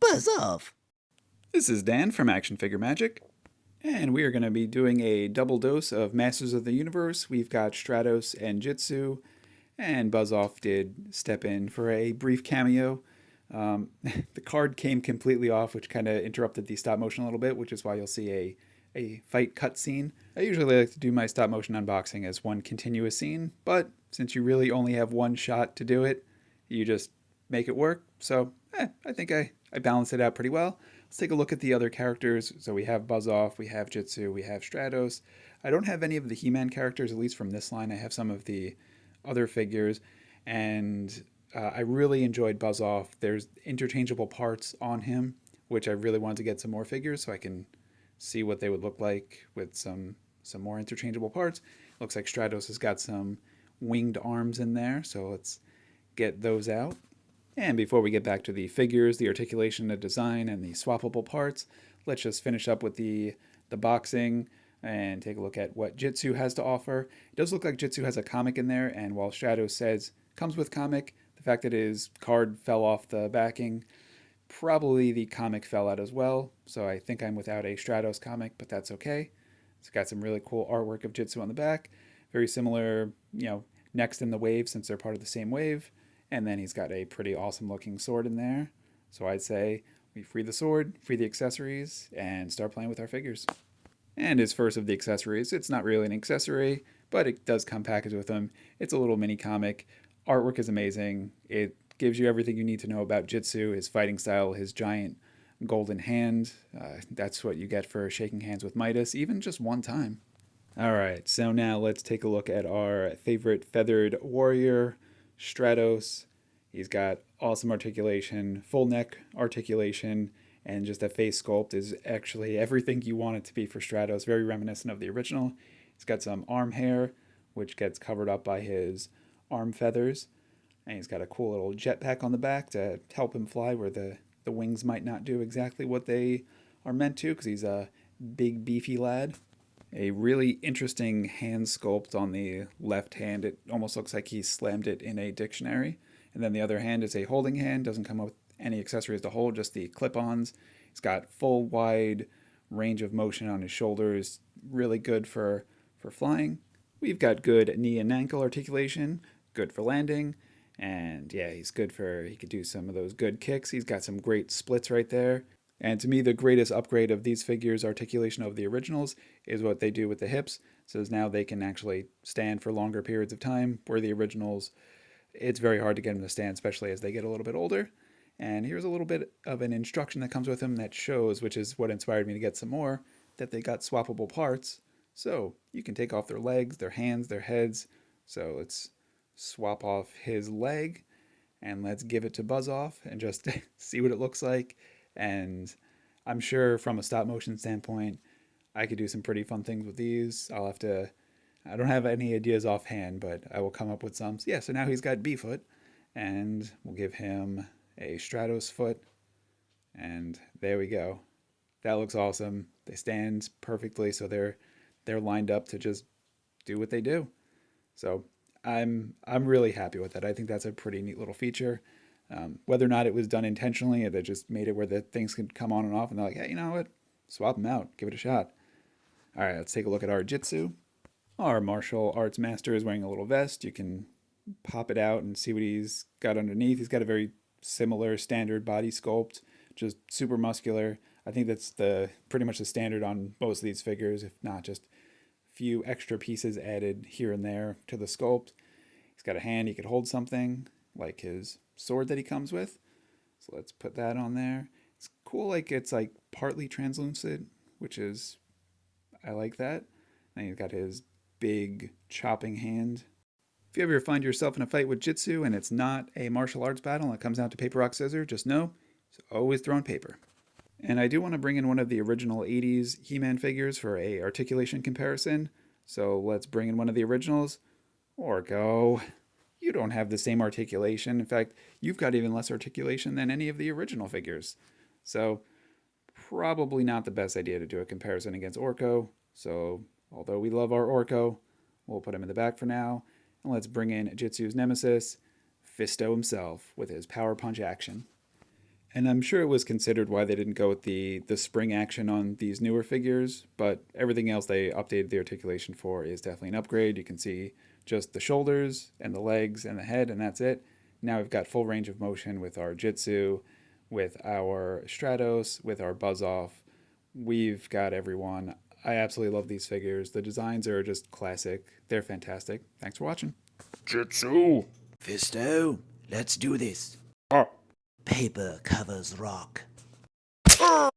Buzz off! This is Dan from Action Figure Magic, and we are going to be doing a double dose of Masters of the Universe. We've got Stratos and Jitsu, and Buzz Off did step in for a brief cameo. The card came completely off, which kind of interrupted the stop motion a little bit, which is why you'll see a fight cutscene. I usually like to do my stop motion unboxing as one continuous scene, but since you really only have one shot to do it, you just make it work. So I think I balanced it out pretty well. Let's take a look at the other characters. So we have Buzz Off, we have Jitsu, we have Stratos. I don't have any of the He-Man characters, at least from this line. I have some of the other figures, and I really enjoyed Buzz Off. There's interchangeable parts on him, which I really wanted to get some more figures so I can see what they would look like with some more interchangeable parts. Looks like Stratos has got some winged arms in there, so let's get those out. And before we get back to the figures, the articulation, the design, and the swappable parts, let's just finish up with the boxing and take a look at what Jitsu has to offer. It does look like Jitsu has a comic in there, and while Stratos says comes with comic, the fact that his card fell off the backing, probably the comic fell out as well. So I think I'm without a Stratos comic, but that's okay. It's got some really cool artwork of Jitsu on the back. Very similar, next in the wave since they're part of the same wave. And then he's got a pretty awesome looking sword in there. So I'd say we free the sword, free the accessories, and start playing with our figures. And his first of the accessories, it's not really an accessory, but it does come packaged with them. It's a little mini comic. Artwork is amazing. It gives you everything you need to know about Jitsu, his fighting style, his giant golden hand. That's what you get for shaking hands with Midas, even just one time. All right, so now let's take a look at our favorite feathered warrior, Stratos. He's got awesome articulation, full neck articulation, and just a face sculpt is actually everything you want it to be for Stratos. Very reminiscent of the original. He's got some arm hair, which gets covered up by his arm feathers. And he's got a cool little jetpack on the back to help him fly where the wings might not do exactly what they are meant to because he's a big, beefy lad. A really interesting hand sculpt on the left hand. It almost looks like he slammed it in a dictionary. And then the other hand is a holding hand. Doesn't come with any accessories to hold, just the clip-ons. He's got full wide range of motion on his shoulders. Really good for flying. We've got good knee and ankle articulation. Good for landing. And yeah, he could do some of those good kicks. He's got some great splits right there. And to me, the greatest upgrade of these figures' articulation of the originals is what they do with the hips. So now they can actually stand for longer periods of time, where the originals, it's very hard to get them to stand, especially as they get a little bit older. And here's a little bit of an instruction that comes with them that shows, which is what inspired me to get some more, that they got swappable parts. So you can take off their legs, their hands, their heads. So let's swap off his leg and let's give it to Buzz Off and just see what it looks like. And I'm sure from a stop motion standpoint, I could do some pretty fun things with these. I don't have any ideas offhand, but I will come up with some. So yeah, so now he's got B-foot, and we'll give him a Stratos foot, and there we go. That looks awesome. They stand perfectly, so they're lined up to just do what they do. So I'm really happy with that. I think that's a pretty neat little feature. Whether or not it was done intentionally, or they just made it where the things could come on and off, and they're like, hey, you know what? Swap them out. Give it a shot. All right, let's take a look at our Jitsu. Our martial arts master is wearing a little vest. You can pop it out and see what he's got underneath. He's got a very similar standard body sculpt, just super muscular. I think that's pretty much the standard on most of these figures, if not just a few extra pieces added here and there to the sculpt. He's got a hand he could hold something, like his sword that he comes with. So let's put that on there. It's cool, like it's like partly translucent, which is, I like that. And he's got his big chopping hand. If you ever find yourself in a fight with Jitsu and it's not a martial arts battle and it comes down to paper, rock, scissors, just know it's always throwing paper. And I do want to bring in one of the original 80s He-Man figures for a articulation comparison. So let's bring in one of the originals. Orko, you don't have the same articulation. In fact, you've got even less articulation than any of the original figures. So probably not the best idea to do a comparison against Orko. So although we love our Orko, we'll put him in the back for now. And let's bring in Jitsu's nemesis, Fisto himself with his power punch action. And I'm sure it was considered why they didn't go with the spring action on these newer figures, but everything else they updated the articulation for is definitely an upgrade. You can see just the shoulders and the legs and the head, and that's it. Now we've got full range of motion with our Jitsu, with our Stratos, with our Buzz Off. We've got everyone. I absolutely love these figures. The designs are just classic. They're fantastic. Thanks for watching. Jitsu. Fisto, let's do this. Ah. Paper covers rock.